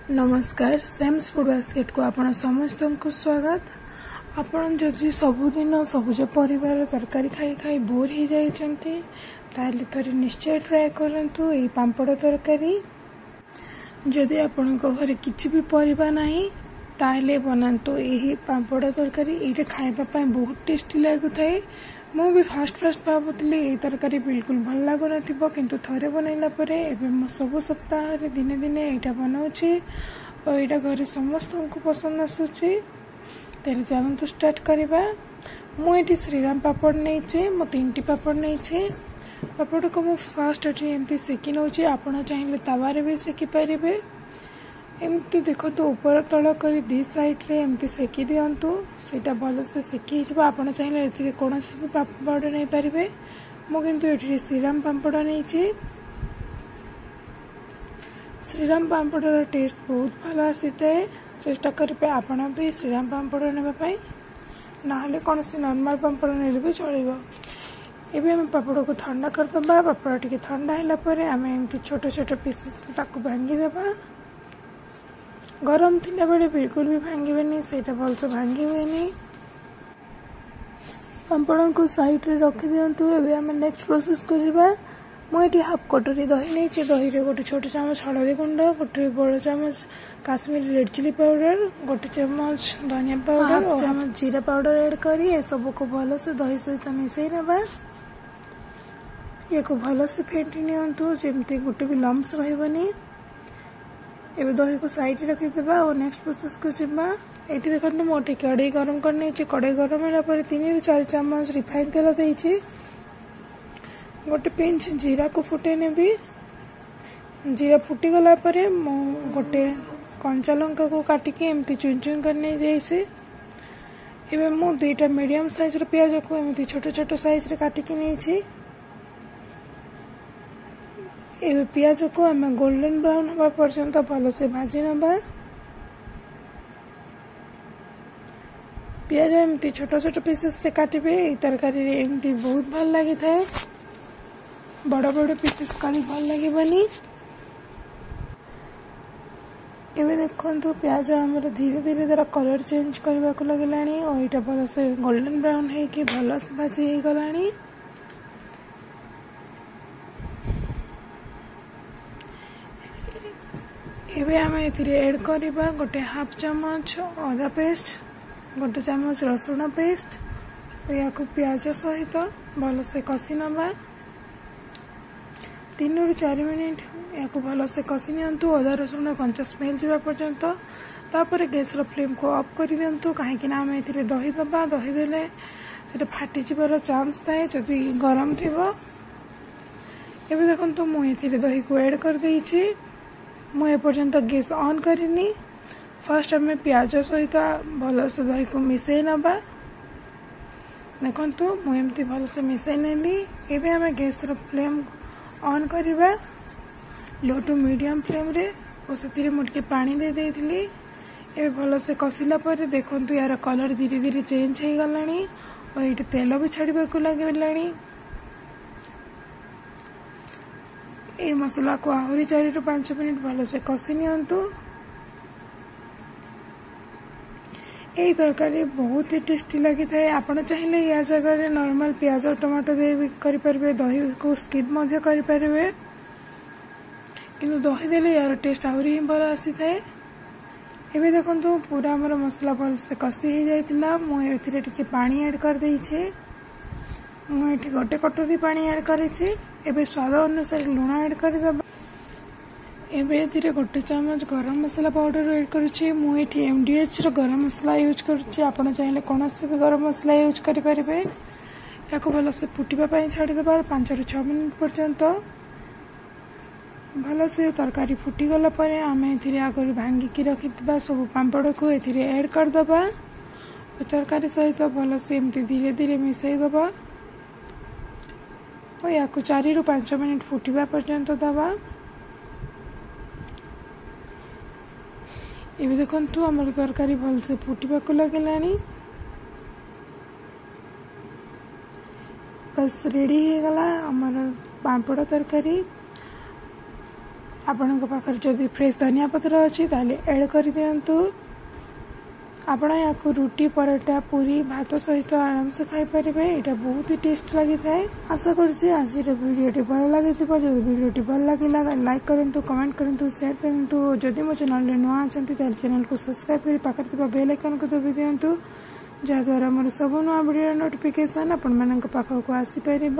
नमस्कार Sam's food basket को आपण समस्त को स्वागत। आपण जदि सबुदिन सबुज परिवार तरकारी खाई खाई बोर हो जाइछन्ती ताले थरे निश्चय ट्राए करंतु एई पांपड़ तरकारी। जदि आपण को घरे किछि भी परिबा नाही ताले बनांतु एही पांपड़ तरकारी। एटा खाइबा पय बहुत टेस्टी लागुथाय। मु भी फास्ट भाबुतली ए तरकारी बिल्कुल भल लागु नथिबो, किंतु थरे बनैला परे एबे म सब सप्ताह रे दिने दिने एटा बनाउछि और एटा घरे समस्त को पसंद आसुछि। तेरे चलंतु स्टार्ट करिबा। मु एटी श्रीराम पापड़ नैछि, मु 3टी पापड़ नैछि। पापड़ को मु फास्ट एटी एमती सेकी नउछि, आपण चाहिले तावारे भी सेकी परिबे। एमती देखो तो ऊपर तल करी दी साइड रे एमती सेकी दियंतु, सेटा भल से सेकी हिजबा। आपण चाहिले एथिरे कोनोसी भी पापड़ नै परिबे। मु किंतु एठी श्रीराम पापड़ नैछि। श्रीराम पापड़ रो टेस्ट बहुत भल आसीते। चेष्टा करिबे आपण भी श्रीराम पापड़ नेबा पई, नाहले कोनोसी नॉर्मल पापड़ नेले भी चलिबो। एबे हम पापड़ को ठंडा कर दबा। पापड़ टिके ठंडा हैला परे हमें एमती छोटे छोटे पीसेस ताकू भांगी देबा। गरम थिला बेले बिल्कुल भी भांगीबेनी, सेटा भल से भांगी हुएनी। पापड़ को साइड रे रखि दियंतु। एबे हम नेक्स्ट प्रोसेस को जिबा। मु एटी हाफ कटोरी दही नैछि। दही रे गोटे छोटे चमच हळदी गुंड, गोटे बड़ चमच काश्मीरी रेड चिली पाउडर, गोटे चमच धनिया पाउडर और चमच जीरा पाउडर ऐड करी ए सब को भल से दही सहित मिसई नेबा। ये को भल से फेंटी नियंतु जेमती गोटे भी लम्स रहबनी। एबे दही को साइड रखि देबा और नेक्स्ट प्रोसेस को जिबा। एटी देखंतु मोटी कढ़ाई गरम करने छि। कढ़ाई गरम होला पर 3 ରୁ 4 चम्मच रिफाइन तेल देइछि। गोटे पिंच जीरा को फुटे नेबी। जीरा फुटी गला परे मो गोटे कंचा लंका को काटिके एमती चुन चुन करने जाइछि। एबे मो 2टा मीडियम साइज रो प्याज को एमती छोट छोट साइज रे काटिके नेछि। एबे प्याज को हमें गोल्डन ब्राउन होगा पर्यंत भल से भाजी नबा। प्याज एमती छोट छोट पीसेस रे काटिबे। ए तरकारी रे एमती बहुत भल लागि थाए। बड़ बड़ पीसेस काली भल लागिबनी। एबे देखंतु प्याज हमर धीरे धीरे जरा कलर चेंज करबा को लागलानी और एटा भल से गोल्डन ब्राउन है कि भल से भाजी हे गलानी। एबे हमें एथिरे ऐड करबा गोटे हाफ चमच अदा पेस्ट, गोटे चमच रसुण पेस्ट और या को प्याज सहित भल से कसी नबा। 3 ରୁ 4 मिनिट या को भल से कसी नियंतु अदा रसुण कंचा स्मेल जावा पर्यंत। तापर गैस रो फ्लेम को ऑफ कर दियंतु, काहे कि ना हम एथिरे दही दबा। दही देले सेटा फाटी जिबार चांस थाए जदि गरम थिबो। एबे देखंतु मु एथिरे दही को ऐड कर देइछि। मु ए पर्यंत गैस ऑन करिनी। फर्स्ट हमें प्याज सहित भल से दही को मिसई नबा। देखंतु मु एमती भल से मिसई नेली। एबे हमें गैस रो फ्लेम ऑन करिबा लो टू मीडियम फ्लेम रे और सेतिरे मुटके पानी दे देइथिली। एबे भल से कसिला पर देखंतु यार कलर धीरे धीरे चेंज हे गलानी और एटे तेल भी छाड़बा को लागलानी। ए मसला को आहुरी 4 ରୁ 5 मिनिट भल से कसी नियंतु। ए तरकारी बहुत ही टेस्टी लगी थाए। आपण चाहिले या जगह रे नॉर्मल प्याज और टमाटो दे भी करि परबे, दही को स्किप मध्य करि परबे, किंतु दही देले यार टेस्ट आहुरी भल आसी थाए। एबे देखंतु पूरा हमर मसला भल से कसी हे जाइतिला। मु एथिरे टिके पानी ऐड कर देइछे। मु एठी गोटे कटोरी पानी ऐड करिछि। एबे स्वाद अनुसार लूण ऐड कर दबा। एबे एथिरे गोटे चमच गरम मसाला पाउडर ऐड करूछि। मु एठी एमडीएच रो गरम मसाला यूज करूछि। आपण चाहिले कोनोसी भी गरम मसाला यूज करि परिबे। याको भल से फुटिबा पई छाडी दबा 5 ରୁ 6 मिनिट पर्यंत। भल से तरकारी फुटी गला परे आमे एथिरे आगर भांगी की रखितबा सब पांपड़ को एथिरे ऐड कर दबा और तरकारी सहित भल से एमती धीरे धीरे मिसई दबा और या को 4 ରୁ 5 मिनिट फुटिबा पर्यंत दबा। एबे देखंतु हमर तरकारी भल से फुटिबा को लागलानी। बस रेडी हे गला हमर पांपड़ तरकारी। ଆପଣଙ୍କ ପାଖରେ ଯଦି ଫ୍ରେଶ୍ ଧନିଆ ପତ୍ର ଅଛି ତାହେଲେ ଏଡ୍ କରିଦିଅନ୍ତୁ। ଆପଣ ୟାକୁ ରୁଟି ପରଟା ପୁରୀ ଭାତ ସହିତ ଆରାମସେ ଖାଇପାରିବେ। ଏଇଟା ବହୁତ ହି ଟେଷ୍ଟ ଲାଗିଥାଏ। ଆଶା କରୁଛି ଆଜିର ଭିଡ଼ିଓଟି ଭଲ ଲାଗିଥିବ। ଯଦି ଭିଡ଼ିଓଟି ଭଲ ଲାଗିଲା ତାହେଲେ ଲାଇକ୍ କରନ୍ତୁ, କମେଣ୍ଟ କରନ୍ତୁ, ସେୟାର କରନ୍ତୁ। ଯଦି ମୋ ଚ୍ୟାନେଲରେ ନୂଆ ଅଛନ୍ତି ତାହେଲେ ଚ୍ୟାନେଲକୁ ସବସ୍କ୍ରାଇବ୍ କରି ପାଖରେ ଥିବା ବେଲ୍ ଆଇକନକୁ ଦବାଇ ଦିଅନ୍ତୁ, ଯାହାଦ୍ୱାରା ମୋର ସବୁ ନୂଆ ଭିଡ଼ିଓର ନୋଟିଫିକେସନ୍ ଆପଣମାନଙ୍କ ପାଖକୁ ଆସିପାରିବ।